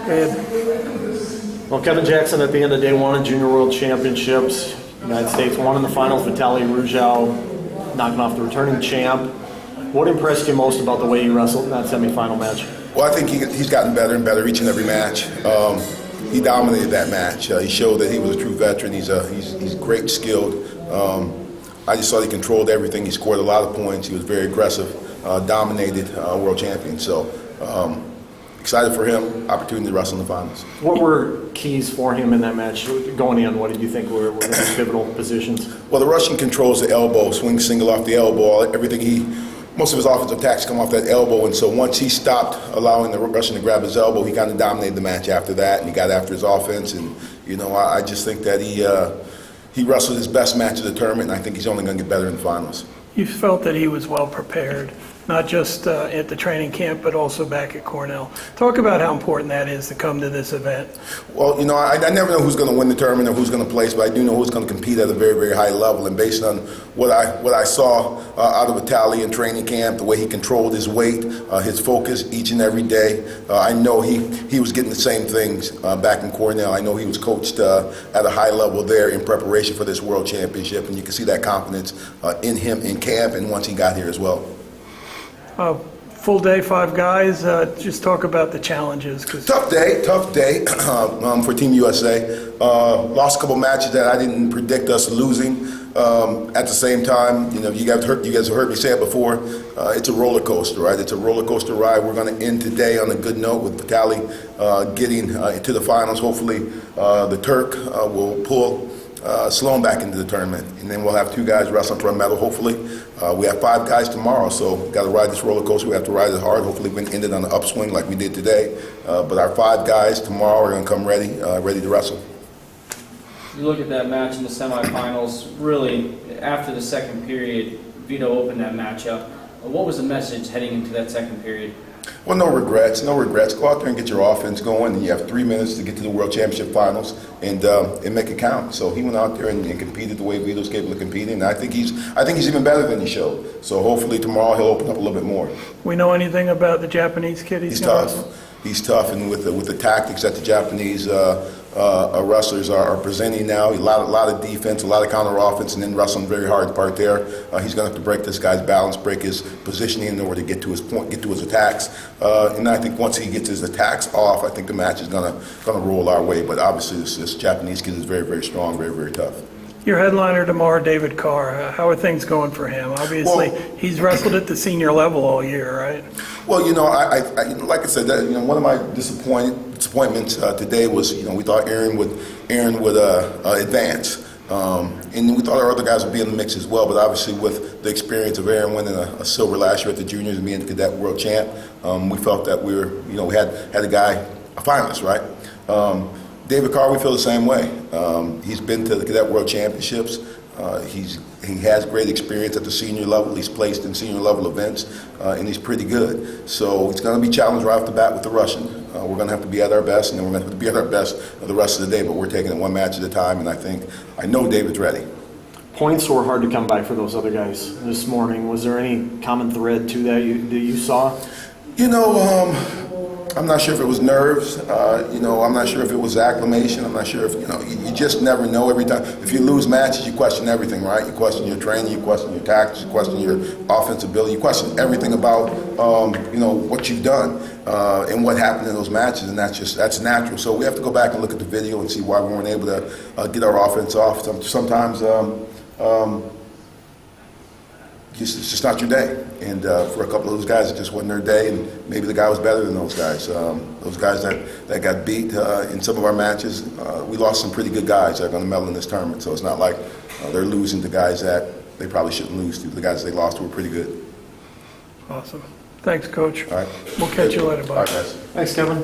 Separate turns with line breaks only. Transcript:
Good.
Well, Kevin Jackson at the end of day one of Junior World Championships, United States won in the finals. Vitali Arujau knocking off the returning champ. What impressed you most about the way he wrestled in that semifinal match?
Well, I think he's gotten better and better each and every match. He dominated that match. He showed that he was a true veteran. He's great skilled. I just thought he controlled everything. He scored a lot of points. He was very aggressive, dominated world champion. So excited for him, opportunity to wrestle in the finals.
What were keys for him in that match going in? What did you think were the pivotal positions?
Well, the Russian controls the elbow, swing single off the elbow. Most of his offensive attacks come off that elbow, and so once he stopped allowing the Russian to grab his elbow, he kind of dominated the match after that, and he got after his offense. And I just think that he wrestled his best match of the tournament, and I think he's only going to get better in the finals.
You felt that he was well prepared, not just at the training camp, but also back at Cornell. Talk about how important that is to come to this event.
Well, I never know who's going to win the tournament or who's going to place, but I do know who's going to compete at a very, very high level. And based on what I saw out of Vitali in training camp, the way he controlled his weight, his focus each and every day, I know he was getting the same things back in Cornell. I know he was coached at a high level there in preparation for this World Championship, and you can see that confidence in him in camp and once he got here as well.
Full day, 5 guys. Just talk about the challenges.
Tough day for Team USA. Lost a couple matches that I didn't predict us losing. At the same time, you guys have heard me say it before. It's a roller coaster, right? It's a roller coaster ride. We're going to end today on a good note with Vitali getting to the finals. Hopefully, the Turk will pull Sloan back into the tournament, and then we'll have 2 guys wrestling for a medal. Hopefully, we have 5 guys tomorrow, so we've got to ride this roller coaster. We have to ride it hard. Hopefully, we can end it on an upswing like we did today. But our 5 guys tomorrow are going to come ready to wrestle.
You look at that match in the semifinals. Really, after the second period, Vito opened that match up. What was the message heading into that second period?
Well, no regrets. Go out there and get your offense going, and you have 3 minutes to get to the World Championship finals and make it count. So he went out there and competed the way Vito's capable of competing, and I think he's even better than he showed. So hopefully tomorrow he'll open up a little bit more.
We know anything about the Japanese kid?
He's tough. He's tough, and with the tactics that the Japanese wrestlers are presenting now, a lot of defense, a lot of counter offense, and then wrestling very hard part there. He's going to have to break this guy's balance, break his positioning in order to get to his point, get to his attacks. And I think once he gets his attacks off, I think the match is going to roll our way. But obviously, this Japanese kid is very, very strong, very, very tough.
Your headliner tomorrow, David Carr. How are things going for him? Obviously, he's wrestled at the senior level all year, right?
Well, I like I said, one of my disappointments today was, we thought Aaron would advance, and we thought our other guys would be in the mix as well. But obviously, with the experience of Aaron winning a silver last year at the juniors and being the cadet world champ, we felt that we had a guy, a finalist, right? David Carr, we feel the same way. He's been to the Cadet World Championships. He has great experience at the senior level. He's placed in senior level events, and he's pretty good. So he's going to be challenged right off the bat with the Russian. We're going to have to be at our best, and then we're going to have to be at our best the rest of the day. But we're taking it 1 match at a time, and I know David's ready.
Points were hard to come by for those other guys this morning. Was there any common thread to that you saw?
I'm not sure if it was nerves. I'm not sure if it was acclimation. I'm not sure if, you just never know every time. If you lose matches, you question everything, right? You question your training, you question your tactics, you question your offensive ability, you question everything about, what you've done and what happened in those matches, and that's natural. So we have to go back and look at the video and see why we weren't able to get our offense off. Sometimes it's just not your day, and for a couple of those guys, it just wasn't their day, and maybe the guy was better than those guys. Those guys that got beat in some of our matches, we lost some pretty good guys that are going to medal in this tournament, so it's not like they're losing to guys that they probably shouldn't lose to. The guys they lost were pretty good.
Awesome. Thanks, Coach.
All right.
We'll catch you later, Bob.
All right, guys.
Thanks, Kevin.